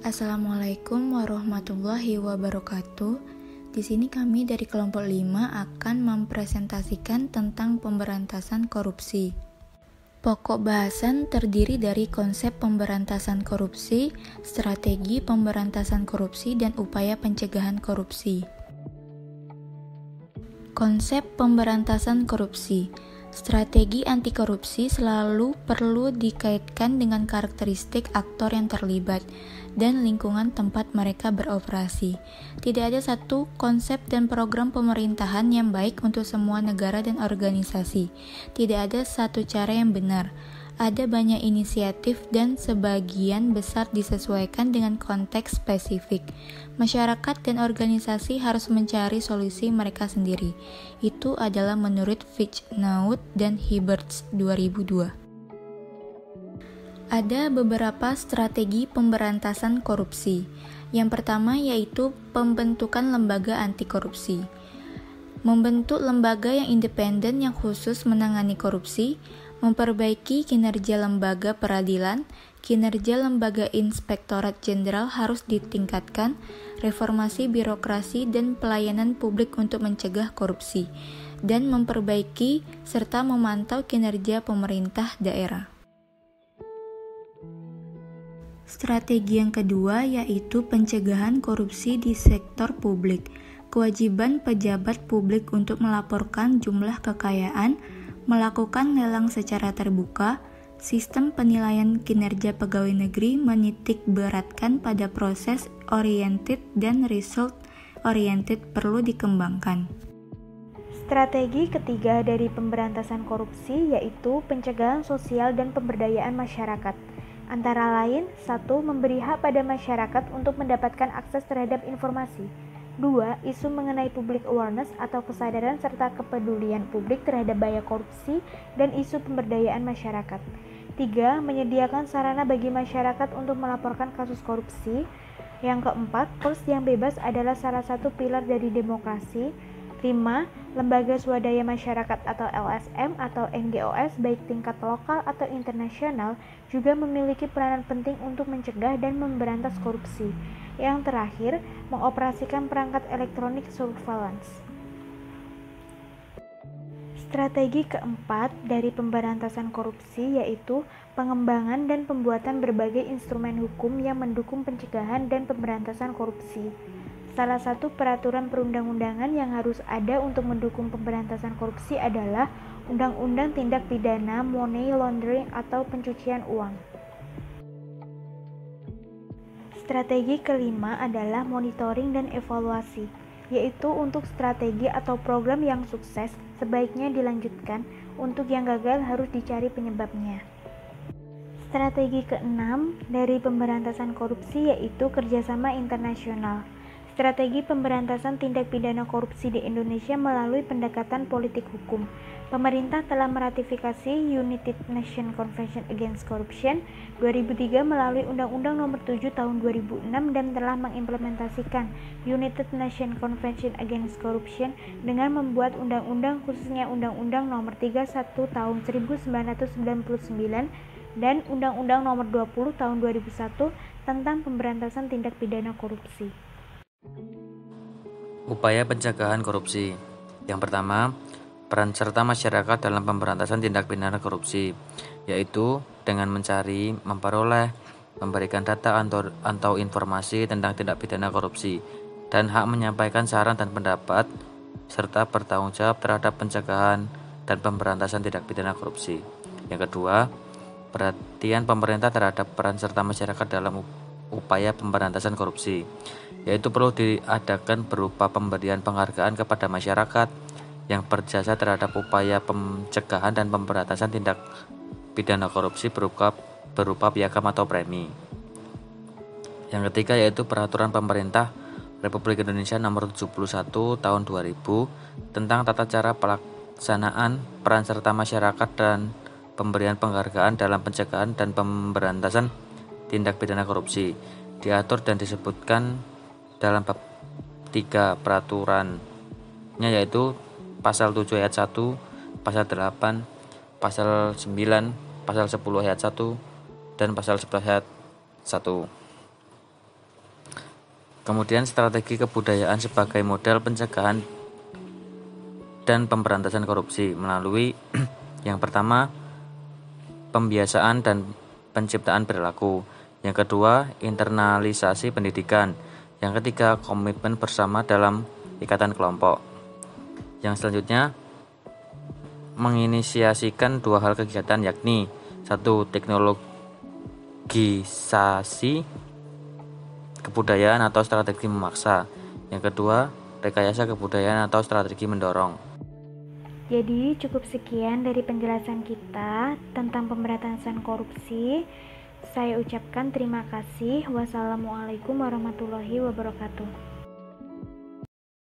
Assalamualaikum warahmatullahi wabarakatuh. Di sini kami dari kelompok 5 akan mempresentasikan tentang pemberantasan korupsi. Pokok bahasan terdiri dari konsep pemberantasan korupsi, strategi pemberantasan korupsi, dan upaya pencegahan korupsi. Konsep pemberantasan korupsi. Strategi anti korupsi selalu perlu dikaitkan dengan karakteristik aktor yang terlibat dan lingkungan tempat mereka beroperasi. Tidak ada satu konsep dan program pemerintahan yang baik untuk semua negara dan organisasi. Tidak ada satu cara yang benar. Ada banyak inisiatif dan sebagian besar disesuaikan dengan konteks spesifik. Masyarakat dan organisasi harus mencari solusi mereka sendiri. Itu adalah menurut Fitchnaut dan Hiberts 2002. Ada beberapa strategi pemberantasan korupsi. Yang pertama yaitu pembentukan lembaga anti korupsi. Membentuk lembaga yang independen yang khusus menangani korupsi, memperbaiki kinerja lembaga peradilan, kinerja lembaga inspektorat jenderal harus ditingkatkan, reformasi birokrasi dan pelayanan publik untuk mencegah korupsi, dan memperbaiki serta memantau kinerja pemerintah daerah. Strategi yang kedua yaitu pencegahan korupsi di sektor publik. Kewajiban pejabat publik untuk melaporkan jumlah kekayaan, melakukan lelang secara terbuka, sistem penilaian kinerja pegawai negeri menitik beratkan pada proses oriented dan result oriented perlu dikembangkan. Strategi ketiga dari pemberantasan korupsi yaitu pencegahan sosial dan pemberdayaan masyarakat. Antara lain, 1. Memberi hak pada masyarakat untuk mendapatkan akses terhadap informasi. 2. Isu mengenai public awareness atau kesadaran serta kepedulian publik terhadap bahaya korupsi dan isu pemberdayaan masyarakat. 3. Menyediakan sarana bagi masyarakat untuk melaporkan kasus korupsi. Yang keempat, pers yang bebas adalah salah satu pilar dari demokrasi. 5. Lembaga swadaya masyarakat atau LSM atau NGOs baik tingkat lokal atau internasional juga memiliki peranan penting untuk mencegah dan memberantas korupsi. Yang terakhir, mengoperasikan perangkat elektronik surveillance. Strategi keempat dari pemberantasan korupsi yaitu pengembangan dan pembuatan berbagai instrumen hukum yang mendukung pencegahan dan pemberantasan korupsi. Salah satu peraturan perundang-undangan yang harus ada untuk mendukung pemberantasan korupsi adalah Undang-Undang Tindak Pidana Money Laundering atau pencucian uang. Strategi kelima adalah monitoring dan evaluasi, yaitu untuk strategi atau program yang sukses sebaiknya dilanjutkan, untuk yang gagal harus dicari penyebabnya. Strategi keenam dari pemberantasan korupsi yaitu kerjasama internasional. Strategi pemberantasan tindak pidana korupsi di Indonesia melalui pendekatan politik hukum. Pemerintah telah meratifikasi United Nations Convention Against Corruption 2003 melalui Undang-Undang Nomor 7 Tahun 2006 dan telah mengimplementasikan United Nations Convention Against Corruption dengan membuat undang-undang khususnya Undang-Undang Nomor 31 Tahun 1999 dan Undang-Undang Nomor 20 Tahun 2001 tentang pemberantasan tindak pidana korupsi. Upaya pencegahan korupsi. Yang pertama, peran serta masyarakat dalam pemberantasan tindak pidana korupsi, yaitu dengan mencari, memperoleh, memberikan data atau informasi tentang tindak pidana korupsi, dan hak menyampaikan saran dan pendapat, serta bertanggung jawab terhadap pencegahan dan pemberantasan tindak pidana korupsi. Yang kedua, perhatian pemerintah terhadap peran serta masyarakat dalam upaya pemberantasan korupsi, yaitu perlu diadakan berupa pemberian penghargaan kepada masyarakat yang berjasa terhadap upaya pencegahan dan pemberantasan tindak pidana korupsi berupa piagam atau premi. Yang ketiga yaitu Peraturan Pemerintah Republik Indonesia Nomor 71 Tahun 2000 tentang tata cara pelaksanaan peran serta masyarakat dan pemberian penghargaan dalam pencegahan dan pemberantasan tindak pidana korupsi, diatur dan disebutkan dalam bab 3 peraturannya yaitu pasal 7 ayat 1, pasal 8, pasal 9, pasal 10 ayat 1, dan pasal 11 ayat 1. Kemudian strategi kebudayaan sebagai model pencegahan dan pemberantasan korupsi melalui yang pertama, pembiasaan dan penciptaan perilaku. Yang kedua, internalisasi pendidikan. Yang ketiga, komitmen bersama dalam ikatan kelompok. Yang selanjutnya, menginisiasikan dua hal kegiatan yakni satu, teknologisasi kebudayaan atau strategi memaksa. Yang kedua, rekayasa kebudayaan atau strategi mendorong. Jadi cukup sekian dari penjelasan kita tentang pemberantasan korupsi. Saya ucapkan terima kasih. Wassalamualaikum warahmatullahi wabarakatuh.